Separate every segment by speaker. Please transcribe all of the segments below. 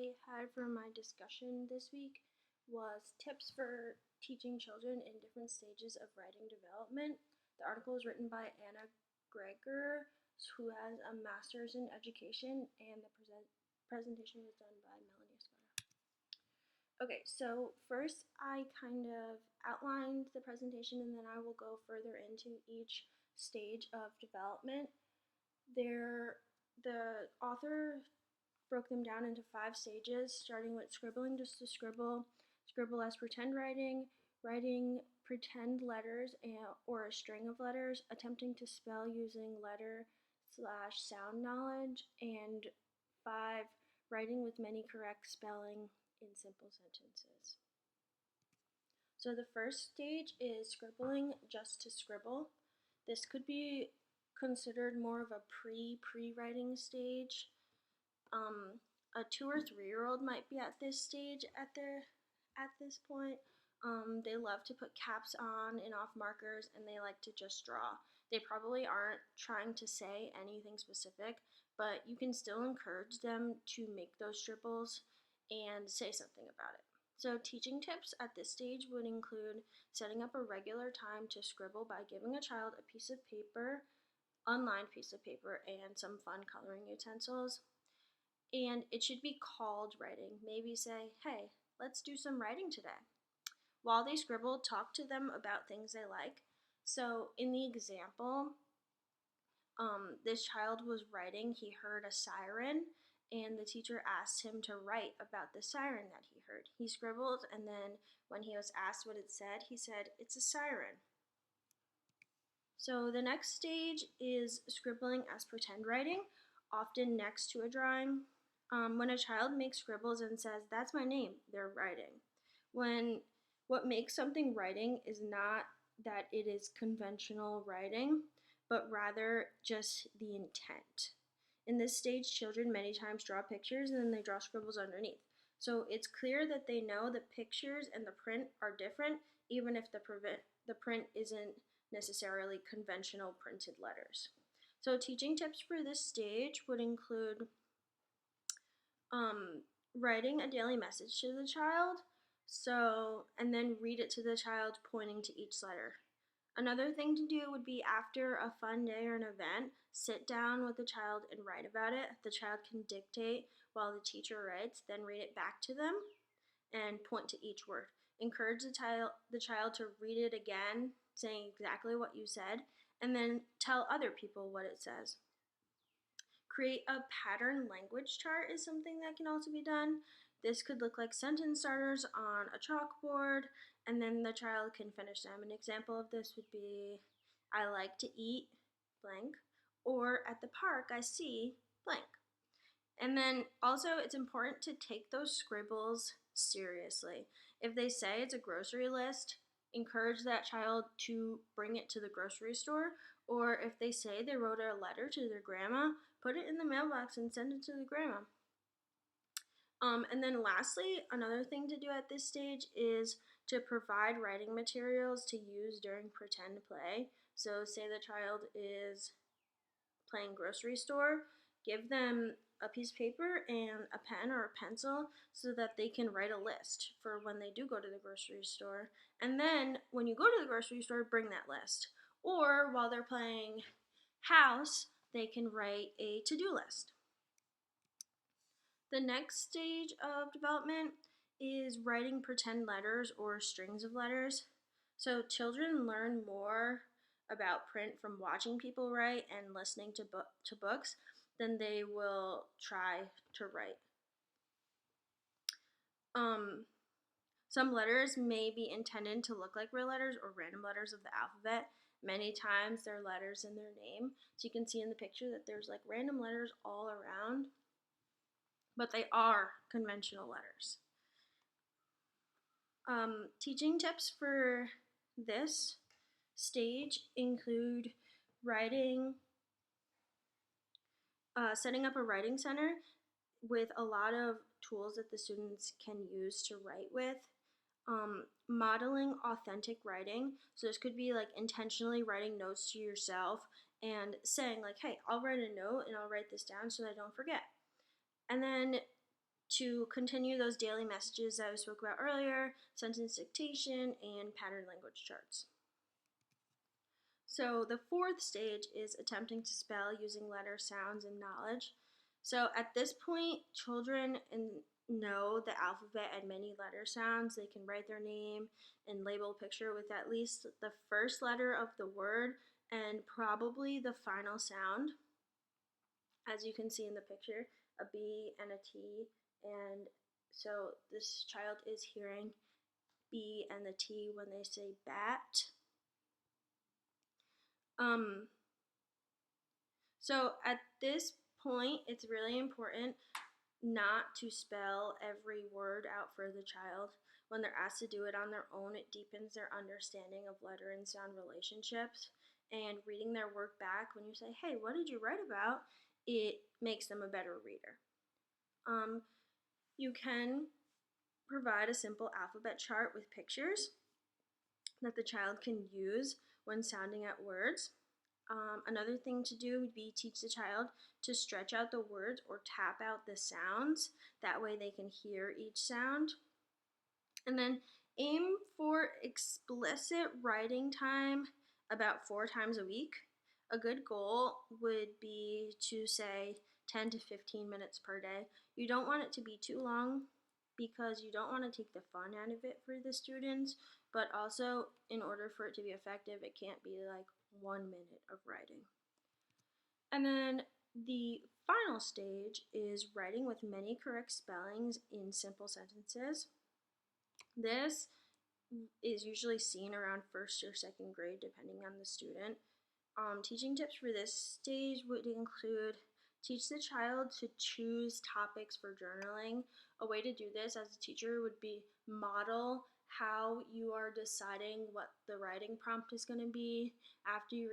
Speaker 1: I had for my discussion this week was tips for teaching children in different stages of writing development. The article is written by Anna Greger, who has a master's in education, and the presentation was done by Melanie Escoda. Okay, so first I kind of outlined the presentation, and then I will go further into each stage of development. The author broke them down into 5 stages, starting with scribbling just to scribble, scribble as pretend writing, writing pretend letters or a string of letters, attempting to spell using letter/sound knowledge, and 5, writing with many correct spelling in simple sentences. So the first stage is scribbling just to scribble. This could be considered more of a pre-writing stage. A 2 or 3-year-old might be at this stage at this point. They love to put caps on and off markers, and they like to just draw. They probably aren't trying to say anything specific, but you can still encourage them to make those scribbles and say something about it. So teaching tips at this stage would include setting up a regular time to scribble by giving a child a piece of paper, unlined piece of paper, and some fun coloring utensils. And it should be called writing. Maybe say, hey, let's do some writing today. While they scribble, talk to them about things they like. So in the example, this child was writing, he heard a siren, and the teacher asked him to write about the siren that he heard. He scribbled, and then when he was asked what it said, he said, it's a siren. So the next stage is scribbling as pretend writing, often next to a drawing. When a child makes scribbles and says, that's my name, they're writing. What makes something writing is not that it is conventional writing, but rather just the intent. In this stage, children many times draw pictures and then they draw scribbles underneath. So it's clear that they know the pictures and the print are different, even if the print isn't necessarily conventional printed letters. So teaching tips for this stage would include writing a daily message to the child, and then read it to the child pointing to each letter. Another thing to do would be after a fun day or an event, sit down with the child and write about it. The child can dictate while the teacher writes, then read it back to them and point to each word. Encourage the child to read it again, saying exactly what you said, and then tell other people what it says. Create a pattern language chart is something that can also be done. This could look like sentence starters on a chalkboard, and then the child can finish them. An example of this would be, I like to eat blank, or at the park I see blank. And then also it's important to take those scribbles seriously. If they say it's a grocery list, encourage that child to bring it to the grocery store, or if they say they wrote a letter to their grandma, put it in the mailbox and send it to the grandma. And then lastly, another thing to do at this stage is to provide writing materials to use during pretend play. So say the child is playing grocery store, give them a piece of paper and a pen or a pencil so that they can write a list for when they do go to the grocery store. And then when you go to the grocery store, bring that list. Or while they're playing house, they can write a to-do list. The next stage of development is writing pretend letters or strings of letters. So children learn more about print from watching people write and listening to books than they will try to write. Some letters may be intended to look like real letters or random letters of the alphabet. Many times they're letters in their name. So you can see in the picture that there's like random letters all around, but they are conventional letters. Teaching tips for this stage include setting up a writing center with a lot of tools that the students can use to write with. Modeling authentic writing. So this could be like intentionally writing notes to yourself and saying like, hey, I'll write a note and I'll write this down so that I don't forget. And then to continue those daily messages that I spoke about earlier, sentence dictation, and pattern language charts. So the fourth stage is attempting to spell using letters, sounds, and knowledge. So at this point, children know the alphabet and many letter sounds. They can write their name and label a picture with at least the first letter of the word and probably the final sound. As you can see in the picture, a B and a T, and so this child is hearing B and the T when they say bat. So at this point, it's really important not to spell every word out for the child. When they're asked to do it on their own, it deepens their understanding of letter and sound relationships. And reading their work back, when you say, hey, what did you write about? It makes them a better reader. You can provide a simple alphabet chart with pictures that the child can use when sounding out words. Another thing to do would be teach the child to stretch out the words or tap out the sounds. That way they can hear each sound. And then aim for explicit writing time about 4 times a week. A good goal would be to say 10 to 15 minutes per day. You don't want it to be too long because you don't want to take the fun out of it for the students, but also in order for it to be effective, it can't be like 1 minute of writing. And then the final stage is writing with many correct spellings in simple sentences. This is usually seen around 1st or 2nd grade, depending on the student. Teaching tips for this stage would include teach the child to choose topics for journaling. A way to do this as a teacher would be model how you are deciding what the writing prompt is going to be. After you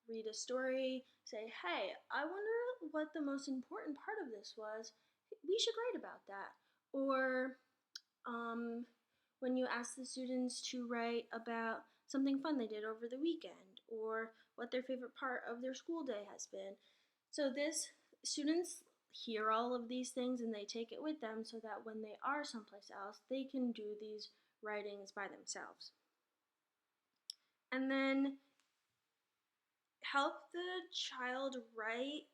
Speaker 1: read a story, say, hey, I wonder what the most important part of this was. We should write about that. Or when you ask the students to write about something fun they did over the weekend or what their favorite part of their school day has been. So students hear all of these things and they take it with them so that when they are someplace else, they can do these writings by themselves. And then help the child write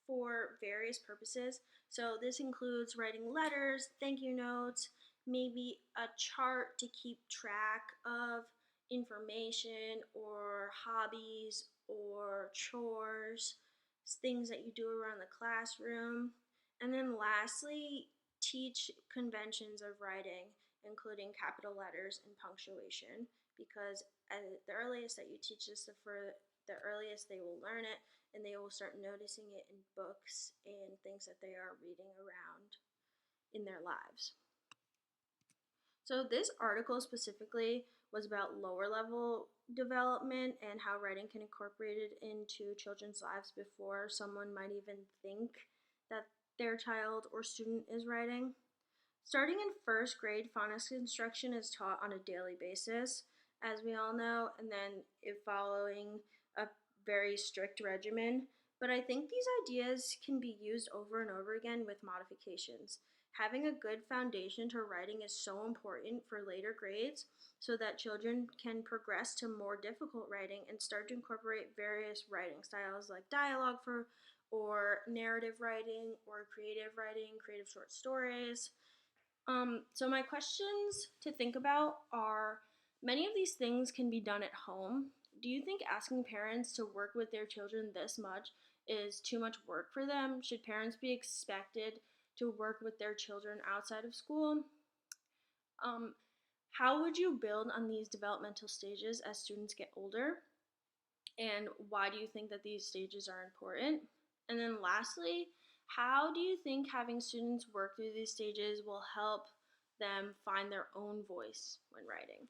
Speaker 1: for various purposes. So this includes writing letters, thank you notes, maybe a chart to keep track of information or hobbies or chores, things that you do around the classroom. And then lastly, teach conventions of writing, including capital letters and punctuation, because the earliest that you teach this, the earliest they will learn it, and they will start noticing it in books and things that they are reading around in their lives. So this article specifically was about lower level development and how writing can incorporate it into children's lives before someone might even think that their child or student is writing. Starting in 1st grade, phonics instruction is taught on a daily basis, as we all know, and then following a very strict regimen. But I think these ideas can be used over and over again with modifications. Having a good foundation to writing is so important for later grades so that children can progress to more difficult writing and start to incorporate various writing styles like dialogue or narrative writing or creative short stories. So my questions to think about are, many of these things can be done at home. Do you think asking parents to work with their children this much is too much work for them? Should parents be expected to work with their children outside of school? How would you build on these developmental stages as students get older? And why do you think that these stages are important? And then lastly, how do you think having students work through these stages will help them find their own voice when writing?